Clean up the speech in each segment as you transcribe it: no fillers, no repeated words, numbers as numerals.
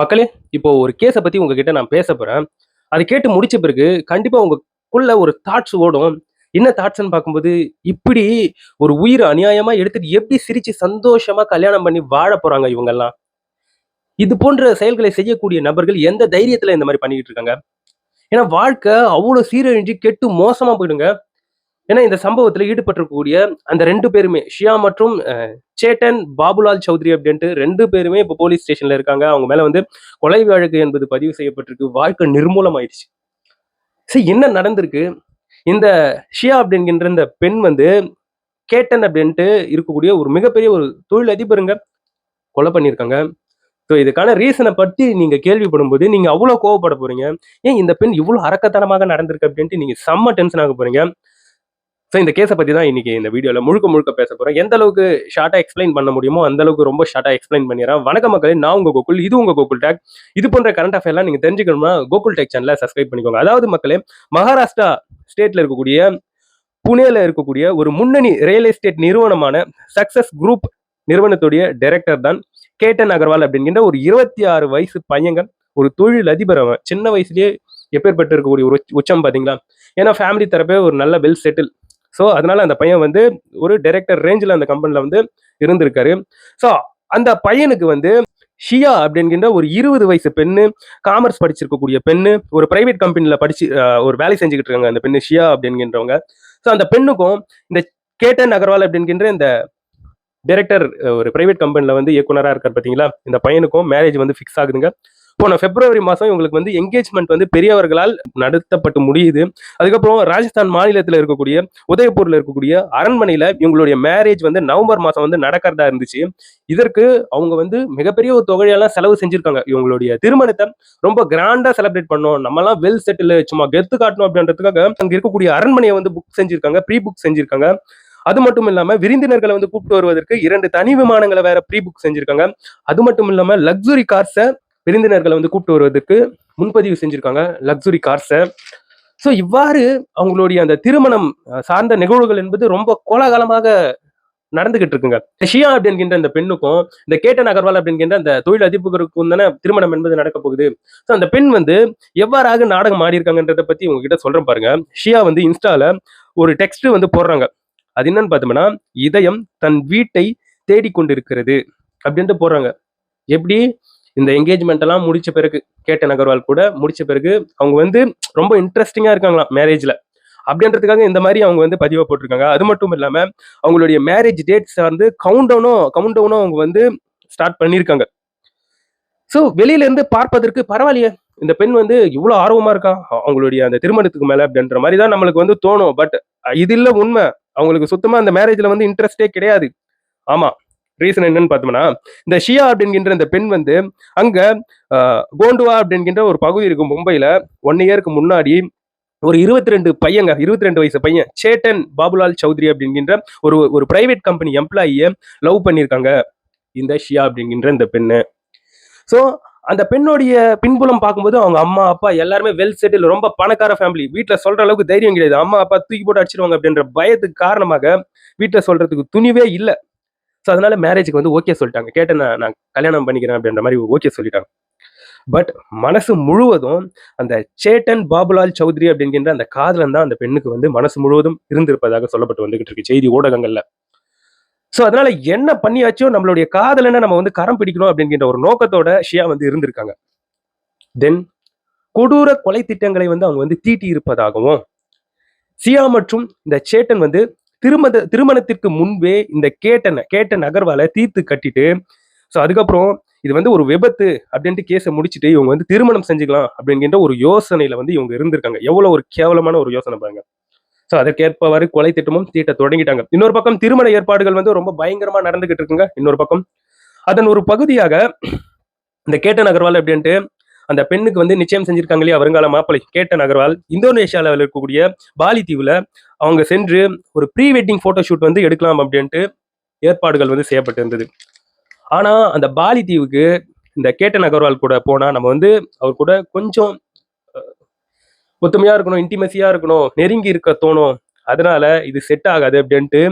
மக்களே, இப்போ ஒரு கேஸ பத்தி உங்ககிட்ட நான் பேசப் போறேன். அத கேட்டு முடிச்ச பிறகு, கண்டிப்பா உங்களுக்குள்ள ஒரு தாட்ஸ் ஓடும். என்ன தாட்ஸ்ன்னு பார்க்கும்போது, இப்படி ஒரு உயிர அநியாயமா எடுத்துட்டு எப்படி சிரிச்சு சந்தோஷமா கல்யாணம் பண்ணி வாழப் போறாங்க இவங்கல்லாம்? இது போன்ற செயல்களை செய்யக்கூடிய நபர்கள் எந்த தைரியத்துல இந்த மாரி பண்ணிக்கிட்டு இருக்காங்க? ஏன்னா வாழ்க்கை அவ்வளோ சீரழிஞ்சு கெட்டு மோசமா போயிடுங்க. ஏன்னா இந்த சம்பவத்துல ஈடுபட்டிருக்கக்கூடிய அந்த 2 பேருமே, ஷியா மற்றும் சேட்டன் பாபுலால் சௌத்ரி அப்படின்ட்டு 2 பேருமே இப்போ போலீஸ் ஸ்டேஷன்ல இருக்காங்க. அவங்க மேல வந்து கொலை வழக்கு என்பது பதிவு செய்யப்பட்டிருக்கு. வாழ்க்கை நிர்மூலம் ஆயிடுச்சு. சரி, என்ன நடந்திருக்கு? இந்த ஷியா அப்படின்கின்ற இந்த பெண் வந்து கேட்டன் அப்படின்ட்டு இருக்கக்கூடிய ஒரு மிகப்பெரிய ஒரு தொழிலதிபருங்க. கொலை பண்ணியிருக்காங்க. ஸோ இதுக்கான ரீசன பத்தி நீங்க கேள்விப்படும்போது, நீங்க அவ்ளோ கோவப்பட போறீங்க. ஏன் இந்த பெண் இவ்ளோ அரக்கத்தனமாக நடந்திருக்கு அப்படின்ட்டு நீங்க செம்ம டென்ஷன் ஆக போறீங்க. ஸோ இந்த கேஸ பத்தி தான் இன்னைக்கு இந்த வீடியோல முழுக்க முழுக்க பேச போறேன். எந்த அளவுக்கு ஷார்ட்டா எக்ஸ்பிளைன் பண்ண முடியுமோ, அந்த அளவுக்கு ரொம்ப ஷார்ட்டா எக்ஸ்பிளைன் பண்ணிர்றேன். வணக்கம் மக்களே, நான் உங்க கோகுல். இது உங்க கோகுல் டேக். இது போன்ற கரண்ட் அஃபேர்லாம் நீங்க தெரிஞ்சுக்கணும்னா, கோகுல் டேக் சேனல சப்ஸ்கிரைப் பண்ணிக்கோங்க. அதாவது மக்களே, மகாராஷ்டிரா ஸ்டேட்ல இருக்கக்கூடிய, புனேல இருக்கக்கூடிய ஒரு முன்னணி ரியல் எஸ்டேட் நிறுவனமான சக்சஸ் குரூப் நிறுவனத்துடைய டைரக்டர் தான் கேட்டன் அகர்வால் அப்படிங்கிற ஒரு 26 வயசு பையங்க. ஒரு தொழில் அதிபர் அவன். சின்ன வயசுலயே எப்பேற்பட்டு இருக்கக்கூடிய ஒரு உச்சம் பாத்தீங்களா? ஏன்னா ஃபேமிலி தரப்பே ஒரு நல்ல வெல் செட்டில். ஸோ அதனால அந்த பையன் வந்து ஒரு டைரக்டர் ரேஞ்சில் அந்த கம்பெனில வந்து இருந்திருக்காரு. ஸோ அந்த பையனுக்கு வந்து ஷியா அப்படிங்கிற ஒரு 20 வயசு பெண்ணு, காமர்ஸ் படிச்சிருக்கக்கூடிய பெண்ணு, ஒரு பிரைவேட் கம்பெனில படிச்சு ஒரு வேலை செஞ்சுக்கிட்டு இருக்காங்க அந்த பெண்ணு ஷியா அப்படிங்கிறவங்க. ஸோ அந்த பெண்ணுக்கும் இந்த கேட்டன் அகர்வால் அப்படிங்கிற இந்த டைரக்டர் ஒரு பிரைவேட் கம்பெனில வந்து இயக்குனரா இருக்கார் பாத்தீங்களா? இந்த பையனுக்கும் மேரேஜ் வந்து ஃபிக்ஸ் ஆகுதுங்க. போன பிப்ரவரி மாசம் இவங்களுக்கு வந்து என்கேஜ்மெண்ட் வந்து பெரியவர்களால் நடத்தப்பட்டு முடியுது. அதுக்கப்புறம் ராஜஸ்தான் மாநிலத்தில் இருக்கக்கூடிய உதயபூர்ல இருக்கக்கூடிய அரண்மனையில இவங்களுடைய மேரேஜ் வந்து நவம்பர் மாசம் வந்து நடக்கிறதா இருந்துச்சு. இதற்கு அவங்க வந்து மிகப்பெரிய ஒரு தொகையெல்லாம் செலவு செஞ்சிருக்காங்க. இவங்களுடைய திருமணத்தை ரொம்ப கிராண்டா செலிப்ரேட் பண்ணோம், நம்மலாம் வெல் செட்டில், சும்மா கெத்து காட்டணும் அப்படின்றதுக்காக அங்க இருக்கக்கூடிய அரண்மனையை வந்து புக் செஞ்சிருக்காங்க, ப்ரீ புக் செஞ்சிருக்காங்க. அது மட்டும் இல்லாம விருந்தினர்களை வந்து கூப்பிட்டு வருவதற்கு 2 தனி விமானங்களை வேற ப்ரீ புக் செஞ்சிருக்காங்க. அது மட்டும் இல்லாம லக்ஸுரி கார்ஸை விருந்தினர்களை வந்து கூப்பிட்டு வருவதற்கு முன்பதிவு செஞ்சிருக்காங்க, லக்ஸுரி கார்ஸை. ஸோ இவ்வாறு அவங்களுடைய அந்த திருமணம் சார்ந்த நிகழ்வுகள் என்பது ரொம்ப கோலாகலமாக நடந்துகிட்டு இருக்குங்க. ஷியா அப்படின்கின்ற அந்த பெண்ணுக்கும் இந்த கேட்டன் அகர்வால் அப்படின்கின்ற அந்த தொழில் அதிபருக்கும் தானே திருமணம் என்பது நடக்க போகுது. ஸோ அந்த பெண் வந்து எவ்வாறாக நாடகம் ஆடி இருக்காங்கன்றத பத்தி உங்ககிட்ட சொல்றேன் பாருங்க. ஷியா வந்து இன்ஸ்டால ஒரு டெக்ஸ்ட் வந்து போடுறாங்க. அது என்னன்னு பார்த்தோம்னா, இதயம் தன் வீட்டை தேடிக்கொண்டிருக்கிறது அப்படின்ட்டு போடுறாங்க. எப்படி? இந்த என்கேஜ்மெண்ட் எல்லாம் முடிச்ச பிறகு, கேட்டன் அகர்வால் கூட முடிச்ச பிறகு அவங்க வந்து ரொம்ப இன்ட்ரெஸ்டிங்கா இருக்காங்களாம் மேரேஜ்ல. அப்படின்றதுக்காக இந்த மாதிரி அவங்க வந்து பதிவா போட்டிருக்காங்க. அது மட்டும் இல்லாம அவங்களுடைய மேரேஜ் டேட்ஸ் வந்து கவுண்ட் டவுனும் அவங்க வந்து ஸ்டார்ட் பண்ணியிருக்காங்க. ஸோ வெளியில இருந்து பார்ப்பதற்கு பரவாயில்லையே, இந்த பெண் வந்து இவ்வளவு ஆர்வமா இருக்கா அவங்களுடைய அந்த திருமணத்துக்கு மேல அப்படின்ற மாதிரி தான் நம்மளுக்கு வந்து தோணும். பட் இது இல்ல உண்மை. அவங்களுக்கு சுத்தமா அந்த மேரேஜ்ல வந்து இன்ட்ரெஸ்டே கிடையாது. ஆமா. ரீசன் என்னன்னு பார்த்தோம்னா, இந்த ஷியா அப்படிங்கிற இந்த பெண் வந்து அங்க கோண்டுவா அப்படிங்கிற ஒரு பகுதி இருக்கு மும்பைல. 1 இயருக்கு முன்னாடி ஒரு 22 வயசு பையன் சேட்டன் பாபுலால் சௌத்ரி அப்படிங்கிற ஒரு ஒரு பிரைவேட் கம்பெனி எம்ப்ளாயிய லவ் பண்ணியிருக்காங்க இந்த ஷியா அப்படிங்கிற இந்த பெண்ணு. ஸோ அந்த பெண்ணுடைய பின்புலம் பார்க்கும்போது அவங்க அம்மா அப்பா எல்லாருமே வெல் செட்டில், ரொம்ப பணக்கார ஃபேமிலி. வீட்டில் சொல்ற அளவுக்கு தைரியம் கிடையாது. அம்மா அப்பா தூக்கி போட்டு அடிச்சிருவாங்க அப்படின்ற பயத்துக்கு காரணமாக வீட்டில் சொல்றதுக்கு துணிவே இல்லை. ஸோ அதனால மேரேஜுக்கு வந்து ஓகே சொல்லிட்டாங்க. கேட்டேன், நான் கல்யாணம் பண்ணிக்கிறேன் அப்படின்ற மாதிரி ஓகே சொல்லிட்டாங்க. பட் மனசு முழுவதும் அந்த சேட்டன் பாபுலால் சௌத்ரி அப்படிங்கிற அந்த காதலன் தான் அந்த பெண்ணுக்கு வந்து மனசு முழுவதும் இருந்திருப்பதாக சொல்லப்பட்டு வந்துகிட்டு இருக்கு செய்தி ஊடகங்கள்ல. ஸோ அதனால என்ன பண்ணியாச்சோ நம்மளுடைய காதலனை நம்ம வந்து கரம் பிடிக்கணும் அப்படிங்கிற ஒரு நோக்கத்தோட ஷியா வந்து இருந்திருக்காங்க. தென் கொடூர கொலை திட்டங்களை வந்து அவங்க வந்து தீட்டி இருப்பதாகவும், சியா மற்றும் இந்த சேட்டன் வந்து திருமணத்திற்கு முன்பே இந்த கேட்டன் அகர்வாலை தீர்த்து கட்டிட்டு, ஸோ அதுக்கப்புறம் இது வந்து ஒரு விபத்து அப்படின்ட்டு கேஸை முடிச்சுட்டு இவங்க வந்து திருமணம் செஞ்சுக்கலாம் அப்படிங்கிற ஒரு யோசனையில வந்து இவங்க இருந்திருக்காங்க. எவ்வளவு ஒரு கேவலமான ஒரு யோசனை பாருங்க. ஸோ அதற்கேற்பவாறு கொலை திட்டமும் தீட்ட தொடங்கிட்டாங்க. இன்னொரு பக்கம் திருமண ஏற்பாடுகள் வந்து ரொம்ப பயங்கரமா நடந்துகிட்டு இருக்குங்க. இன்னொரு பக்கம் அதன் ஒரு பகுதியாக இந்த கேட்டன் அகர்வால் அப்படின்ட்டு அந்த பெண்ணுக்கு வந்து நிச்சயம் செஞ்சிருக்காங்க இல்லையா, வருங்கால மாப்பிள்ளை கேட்டன் அகர்வால், இந்தோனேஷியாவில் இருக்கக்கூடிய பாலி தீவுல அவங்க சென்று ஒரு ப்ரீ வெட்டிங் போட்டோ ஷூட் வந்து எடுக்கலாம் அப்படின்ட்டு ஏற்பாடுகள் வந்து செய்யப்பட்டு இருந்தது. ஆனா அந்த பாலி தீவுக்கு இந்த கேட்டன் அகர்வால் கூட போனா நம்ம வந்து அவர் கூட கொஞ்சம் ஒத்துமையா இருக்கணும், இன்டிமசியா இருக்கணும், நெருங்கி இருக்க தோணும். அதனால இது செட் ஆகாது அப்படின்ட்டு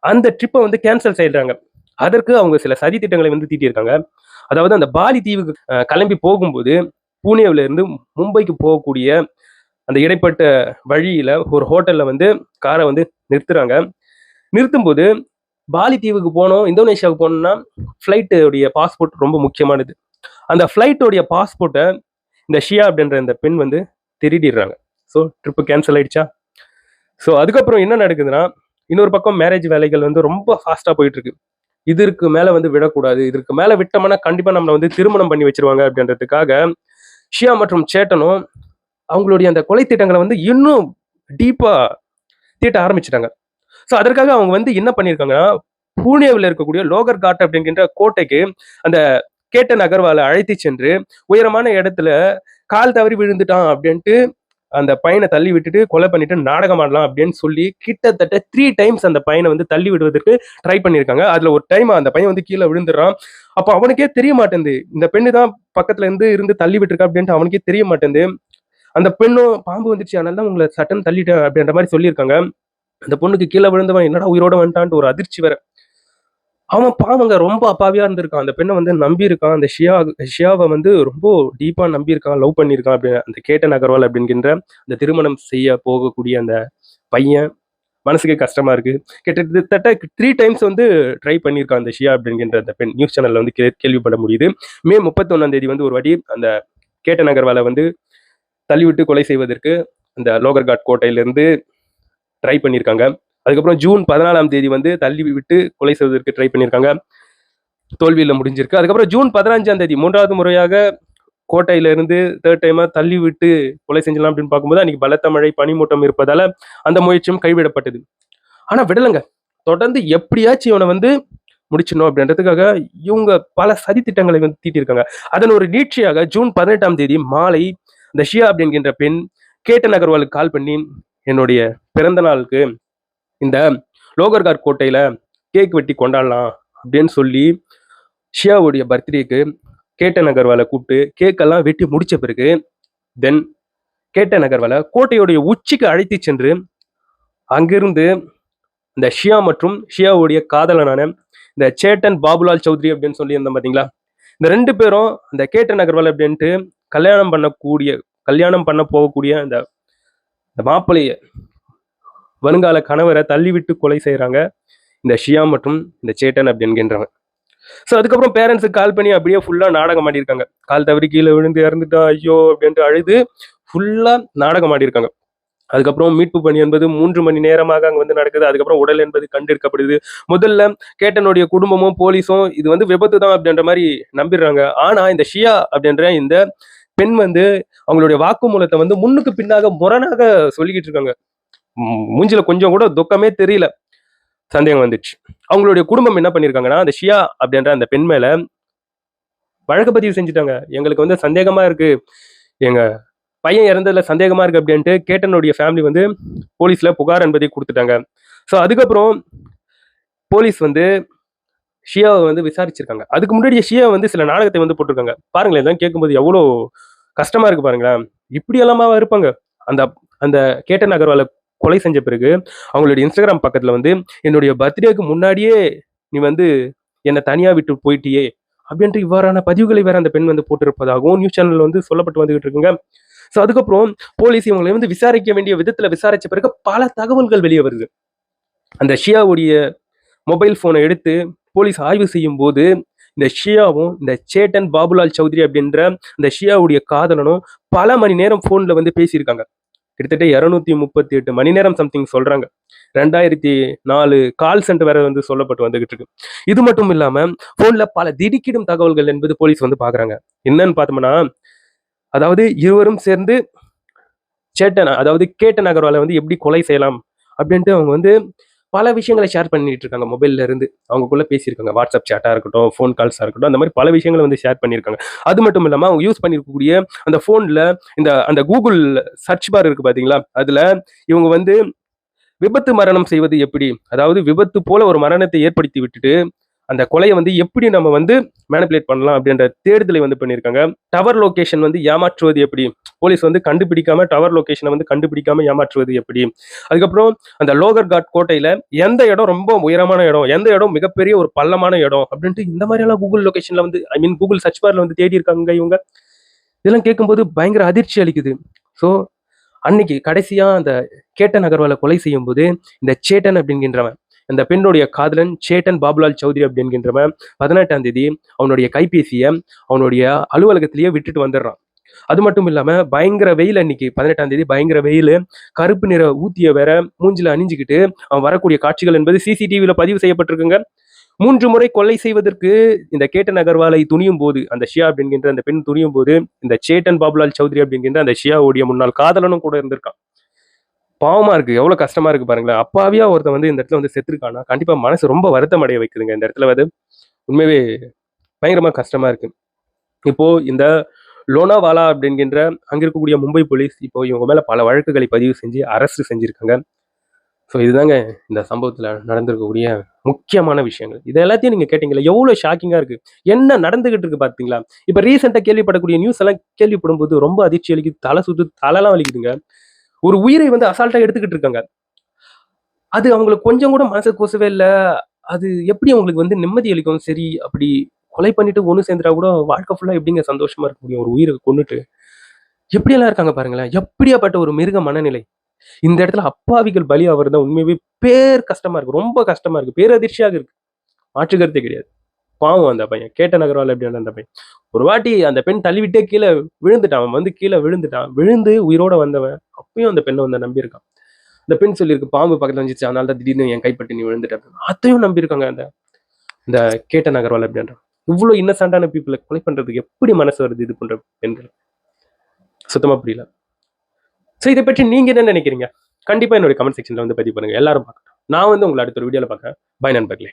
அந்த ட்ரிப்பை வந்து கேன்சல் செய்யறாங்க. அதற்கு அவங்க சில சதி திட்டங்களை வந்து தீட்டியிருக்காங்க. அதாவது அந்த பாலி தீவுக்கு கிளம்பி போகும்போது பூனேவுல இருந்து மும்பைக்கு போகக்கூடிய அந்த இடைப்பட்ட வழியில ஒரு ஹோட்டல்ல வந்து காரை வந்து நிறுத்துறாங்க. நிறுத்தும்போது பாலி தீவுக்கு போனோம், இந்தோனேஷியாவுக்கு போனோம்னா ஃப்ளைட்டுடைய பாஸ்போர்ட் ரொம்ப முக்கியமானது. அந்த ஃப்ளைட்டோடைய பாஸ்போர்ட்டை இந்த ஷியா அப்படின்ற இந்த பெண் வந்து திருடிடுறாங்க. ஸோ ட்ரிப்பு கேன்சல் ஆயிடுச்சா. ஸோ அதுக்கப்புறம் என்ன நடக்குதுன்னா, இன்னொரு பக்கம் மேரேஜ் வேலைகள் வந்து ரொம்ப ஃபாஸ்டா போயிட்டு இருக்கு. இதற்கு மேல வந்து விடக்கூடாது, இதற்கு மேல விட்டோம்னா கண்டிப்பா நம்மளை வந்து திருமணம் பண்ணி வச்சிருவாங்க அப்படின்றதுக்காக ஷியா மற்றும் சேட்டனும் அவங்களுடைய அந்த கொலை திட்டங்களை வந்து இன்னும் டீப்பா தீட்ட ஆரம்பிச்சிட்டாங்க. ஸோ அதற்காக அவங்க வந்து என்ன பண்ணியிருக்காங்கன்னா, பூனேவில் இருக்கக்கூடிய லோகர் காட் அப்படிங்கிற கோட்டைக்கு அந்த கேட்டன் அகர்வாலை அழைத்து சென்று உயரமான இடத்துல கால் தவறி விழுந்துட்டான் அப்படின்ட்டு அந்த பையனை தள்ளி விட்டுட்டு கொலை பண்ணிட்டு நாடகம் ஆடலாம் அப்படின்னு சொல்லி கிட்டத்தட்ட 3 டைம்ஸ் அந்த பையனை வந்து தள்ளி விடுவதற்கு ட்ரை பண்ணியிருக்காங்க. அதுல ஒரு டைம் அந்த பையன் வந்து கீழே விழுந்துடுறான். அப்போ அவனுக்கே தெரிய மாட்டேங்குது இந்த பெண்ணு தான் பக்கத்துல இருந்து தள்ளி விட்டுருக்கா அப்படின்ட்டு அவனுக்கே தெரிய மாட்டேங்குது. அந்த பெண்ணும் பாம்பு வந்துச்சு அதனால தான் உங்களை சட்டன் தள்ளிட்டேன் அப்படின்ற மாதிரி சொல்லியிருக்காங்க. அந்த பொண்ணுக்கு கீழே விழுந்தவன் என்னடா உயிரோட வந்துட்டான்ட்டு ஒரு அதிர்ச்சி வேற. அவன் பாவங்க ரொம்ப அப்பாவியா இருந்திருக்கான். அந்த பெண்ணை வந்து நம்பி இருக்கான். அந்த ஷியாவை வந்து ரொம்ப டீப்பா நம்பி இருக்கான், லவ் பண்ணியிருக்கான். அப்படின்னு அந்த கேட்டன் அகர்வால் அப்படிங்கிற அந்த திருமணம் செய்ய போகக்கூடிய அந்த பையன் மனசுக்கு கஷ்டமா இருக்கு. கிட்டத்தட்ட 3 டைம்ஸ் வந்து ட்ரை பண்ணியிருக்கான் அந்த ஷியா அப்படிங்கிற அந்த பெண். நியூஸ் சேனல்ல வந்து கேள்விப்பட முடியுது. மே 31 ஒரு வாட்டி அந்த கேட்டன் அகர்வாலை வந்து தள்ளிவிட்டு கொலை செய்வதற்கு அந்த லோகர்காட் கோட்டையிலிருந்து ட்ரை பண்ணியிருக்காங்க. அதுக்கப்புறம் ஜூன் 14 வந்து தள்ளி விட்டு கொலை செய்வதற்கு ட்ரை பண்ணியிருக்காங்க. தோல்வியில் முடிஞ்சிருக்கு. அதுக்கப்புறம் ஜூன் 15 3வது முறையாக கோட்டையிலிருந்து 3rd டைமா தள்ளி விட்டு கொலை செஞ்சலாம் அப்படின்னு பார்க்கும்போது அன்னைக்கு பலத்த மழை பனிமூட்டம் இருப்பதால அந்த முயற்சியும் கைவிடப்பட்டது. ஆனா விடலைங்க. தொடர்ந்து எப்படியாச்சும் இவனை வந்து முடிச்சிடணும் அப்படின்றதுக்காக இவங்க பல சதி திட்டங்களை வந்து தீட்டியிருக்காங்க. அதன் ஒரு நீட்சியாக ஜூன் 18 மாலை இந்த ஷியா அப்படிங்கிற பெண் கேட்டன் அகர்வாலுக்கு கால் பண்ணி, என்னுடைய பிறந்த நாளுக்கு இந்த லோகர்காட் கோட்டையில கேக் வெட்டி கொண்டாடலாம் அப்படின்னு சொல்லி ஷியாவுடைய பர்த்டேக்கு கேட்டன் அகர்வாலை கூப்பிட்டு கேக்கெல்லாம் வெட்டி முடிச்ச பிறகு தென் கேட்டன் அகர்வாலை கோட்டையுடைய உச்சிக்கு அழைத்து சென்று அங்கிருந்து இந்த ஷியா மற்றும் ஷியாவுடைய காதலனான இந்த சேட்டன் பாபுலால் சௌத்ரி அப்படின்னு சொல்லி இருந்தோம் பாத்தீங்களா, இந்த 2 பேரும் இந்த கேட்டன் அகர்வால் அப்படின்ட்டு கல்யாணம் பண்ண போகக்கூடிய அந்த மாப்பிள்ளைய வருங்கால கணவரை தள்ளிவிட்டு கொலை செய்யறாங்க இந்த ஷியா மற்றும் இந்த சேட்டன் அப்படின்கின்றவன். ஸோ அதுக்கப்புறம் பேரண்ட்ஸுக்கு கால் பண்ணி அப்படியே ஃபுல்லா நாடகம் ஆடியிருக்காங்க. கால் தவறி கீழே விழுந்து இறந்துட்டா ஐயோ அப்படின்ட்டு அழுது ஃபுல்லா நாடகம் ஆடியிருக்காங்க. அதுக்கப்புறம் மீட்பு பணி என்பது 3 மணி நேரமாக அங்க வந்து நடக்குது. அதுக்கப்புறம் உடல் என்பது கண்டெடுக்கப்படுது. முதல்ல கேட்டனுடைய குடும்பமும் போலீஸும் இது வந்து விபத்து தான் அப்படின்ற மாதிரி நம்பிடுறாங்க. ஆனா இந்த ஷியா அப்படின்ற இந்த பெண் வந்து அவங்களுடைய வாக்குமூலத்தை வந்து முன்னுக்கு பின்னாக முரணாக சொல்லிக்கிட்டு இருக்காங்க. மூஞ்சில கொஞ்சம் கூட துக்கமே தெரியல. சந்தேகம் வந்துச்சு. அவங்களுடைய குடும்பம் என்ன பண்ணிருக்காங்கன்னா, அந்த ஷியா அப்படின்ற அந்த பெண் மேல வழக்கு பதிவு செஞ்சுட்டாங்க. எங்களுக்கு வந்து சந்தேகமா இருக்கு, எங்க பையன் இறந்ததுல சந்தேகமா இருக்கு அப்படின்ட்டு கேட்டனுடைய ஃபேமிலி வந்து போலீஸ்ல புகார் என்பதை கொடுத்துட்டாங்க. ஸோ அதுக்கப்புறம் போலீஸ் வந்து ஷியாவை வந்து விசாரிச்சிருக்காங்க. அதுக்கு முன்னாடி ஷியா வந்து சில நாடகத்தை வந்து போட்டிருக்காங்க. பாருங்களேன், இதெல்லாம் கேட்கும்போது எவ்வளோ கஷ்டமா இருக்கு பாருங்களேன். இப்படி எல்லாமா இருப்பாங்க. அந்த அந்த கேட்டன் அகர்வாலை கொலை செஞ்ச பிறகு அவங்களுடைய இன்ஸ்டாகிராம் பக்கத்துல வந்து என்னுடைய பர்த்டேக்கு முன்னாடியே நீ வந்து என்னை தனியா விட்டு போயிட்டியே அப்படின்ட்டு இவ்வாறான பதிவுகளை வேற அந்த பெண் வந்து போட்டிருப்பதாகவும் நியூஸ் சேனல்ல வந்து சொல்லப்பட்டு வந்துகிட்டு இருக்குங்க. ஸோ அதுக்கப்புறம் போலீஸ் இவங்களை வந்து விசாரிக்க வேண்டிய விதத்துல விசாரிச்ச பிறகு பல தகவல்கள் வெளியே வருது. அந்த ஷியாவுடைய மொபைல் போனை எடுத்து போலீஸ் ஆய்வு செய்யும் போது இந்த ஷியாவும் இந்த சேட்டன் பாபுலால் சௌத்ரி அப்படின்ற இந்த ஷியாவுடைய காதலனும் பல மணி நேரம் போன்ல வந்து பேசியிருக்காங்க. கிட்டத்தட்ட 238 மணி நேரம் சம்திங் சொல்றாங்க. 2004 கால் சென்டர் வேற வந்து சொல்லப்பட்டு வந்துகிட்டு இருக்கு. இது மட்டும் இல்லாம போன்ல பல திடுக்கிடும் தகவல்கள் என்பது போலீஸ் வந்து பாக்குறாங்க. என்னன்னு பார்த்தோம்னா, அதாவது இருவரும் சேர்ந்து சேட்டன் அதாவது கேட்டன் அகர்வாலை வந்து எப்படி கொலை செய்யலாம் அப்படின்ட்டு அவங்க வந்து பல விஷயங்களை ஷேர் பண்ணிட்டு இருக்காங்க. மொபைல்ல இருந்து அவங்களுக்குள்ள பேசியிருக்காங்க. வாட்ஸ்அப் சேட்டா இருக்கட்டும், ஃபோன் கால்ஸா இருக்கட்டும், அந்த மாதிரி பல விஷயங்களை வந்து ஷேர் பண்ணியிருக்காங்க. அது மட்டும் இல்லாம அவங்க யூஸ் பண்ணிருக்கக்கூடிய அந்த போன்ல அந்த கூகுள் சர்ச் பார் இருக்கு பாத்தீங்களா, அதுல இவங்க வந்து விபத்து மரணம் செய்வது எப்படி, அதாவது விபத்து போல ஒரு மரணத்தை ஏற்படுத்தி விட்டுட்டு அந்த கொலையை வந்து எப்படி நம்ம வந்து மேனிபுலேட் பண்ணலாம் அப்படின்ற தேடுதலை வந்து பண்ணியிருக்காங்க. டவர் லொகேஷன் வந்து ஏமாற்றுவது எப்படி, போலீஸ் வந்து கண்டுபிடிக்காம டவர் லொகேஷனை வந்து கண்டுபிடிக்காம ஏமாற்றுவது எப்படி, அதுக்கப்புறம் அந்த லோகர்காட் கோட்டையில எந்த இடம் ரொம்ப உயரமான இடம், எந்த இடம் மிகப்பெரிய ஒரு பள்ளமான இடம் அப்படின்ட்டு இந்த மாதிரி எல்லாம் கூகுள் லொகேஷன்ல வந்து கூகுள் சர்ச் பார்ல வந்து தேடி இருக்காங்க இவங்க. இதெல்லாம் கேட்கும்போது பயங்கர அதிர்ச்சி அளிக்குது. ஸோ அன்னைக்கு கடைசியா அந்த கேட்டன் அகர்வாலை கொலை செய்யும் போது இந்த சேட்டன் அப்படிங்கின்றவன், அந்த பெண்ணுடைய காதலன் சேட்டன் பாபுலால் சௌத்ரி அப்படிங்கின்றவன் 18ஆம் தேதி அவனுடைய கைபேசியை அவனுடைய அலுவலகத்திலேயே விட்டுட்டு வந்துடுறான். அது மட்டும் இல்லாம பயங்கர வெயில், அன்னைக்கு 18ஆம் தேதி பயங்கர வெயில், கருப்பு நிற ஊத்திய வேற மூஞ்சில அணிஞ்சுக்கிட்டு அவன் வரக்கூடிய காட்சிகள் என்பது சிசிடிவியில பதிவு செய்யப்பட்டிருக்குங்க. 3 முறை கொலை செய்வதற்கு இந்த கேட்டன் அகர்வாலை துணியும் போது, அந்த ஷியா அப்படிங்கின்ற அந்த பெண் துணியும் போது, இந்த சேட்டன் பாபுலால் சௌத்ரி அப்படிங்கின்ற அந்த ஷியாவுடைய முன்னாள் காதலனும் கூட இருந்திருக்கான். பாவமா இருக்கு. எவ்வளவு கஷ்டமா இருக்கு பாருங்களேன். அப்பாவியா ஒருத்தன் வந்து இந்த இடத்துல வந்து செத்துருக்கான்னா, கண்டிப்பா மனசு ரொம்ப வருத்தம் அடைய வைக்குதுங்க. இந்த இடத்துல வந்து உண்மையாவே பயங்கரமா கஷ்டமா இருக்கு. இப்போ இந்த லோனாவாலா அப்படிங்கின்ற அங்க இருக்கக்கூடிய மும்பை போலீஸ் இப்போ இவங்க மேல பல வழக்குகளை பதிவு செஞ்சு அரெஸ்ட் செஞ்சிருக்காங்க. ஸோ இதுதாங்க இந்த சம்பவத்துல நடந்திருக்கக்கூடிய முக்கியமான விஷயங்கள். இது எல்லாத்தையும் நீங்க கேட்டீங்கல்ல, எவ்வளவு ஷாக்கிங்கா இருக்கு. என்ன நடந்துகிட்டு இருக்கு பார்த்தீங்களா? இப்ப ரீசென்ட்டா கேள்விப்படக்கூடிய நியூஸ் எல்லாம் கேள்விப்படும்போது ரொம்ப அதிர்ச்சி அளிக்குது. தலை சுத்துது, தலைலாம் வலிக்குதுங்க. ஒரு உயிரை வந்து அசால்ட்டா எடுத்துக்கிட்டு இருக்காங்க. அது அவங்களுக்கு கொஞ்சம் கூட மனசு கூசவே இல்ல. அது எப்படி அவங்களுக்கு வந்து நிம்மதி அளிக்கும்? சரி, அப்படி கொலை பண்ணிட்டு ஒண்ணு சேர்ந்துட்டா கூட வாழ்க்கை ஃபுல்லா எப்படிங்க சந்தோஷமா இருக்க முடியும்? ஒரு உயிர கொன்னுட்டு. எப்படியெல்லாம் இருக்காங்க பாருங்களேன். எப்படியாப்பட்ட ஒரு மிருக மனநிலை. இந்த இடத்துல அப்பாவிகள் பலியாவுறது தான் உண்மையாவே கஷ்டமா இருக்கு. ரொம்ப கஷ்டமா இருக்கு. பேரதிர்ச்சியாக இருக்கு. மாற்று கருத்தே கிடையாது. பாவம் அந்த பையன். கேட்டன் அகர்வால் அப்படின்ற அந்த பையன். ஒரு வாட்டி அந்த பெண் தள்ளிவிட்டே கீழ விழுந்துட்டான். அவன் வந்து கீழ விழுந்துட்டான். விழுந்து உயிரோட வந்தவன். அப்பயும் அந்த பெண்ண வந்து நம்பியிருக்கான். இந்த பெண் சொல்லியிருக்கு, பாம்பு பக்கத்துல வந்துச்சு. அதனால தான் திடீர்னு என் கைப்பட்டு நீ விழுந்துட்ட அப்படின்னு. அதையும் நம்பியிருக்காங்க அந்த இந்த கேட்டன் அகர்வால் அப்படின்றவன். இவ்ளோ இன்னசென்ட்டான பீப்பிள கொலை பண்றதுக்கு எப்படி மனசு வருது இது போன்ற பெண்கள்? சுத்தமா புரியல. சோ இத பற்றி நீங்க என்ன நினைக்கிறீங்க? கண்டிப்பா என்னோட கமெண்ட் செக்ஷன்ல வந்து பதிவு பண்ணுங்க. எல்லாரும் பார்க்கட்டும். நான் வந்து உங்கள அடுத்த ஒரு வீடியோல பார்க்குறேன். பாய் நண்பர்களே.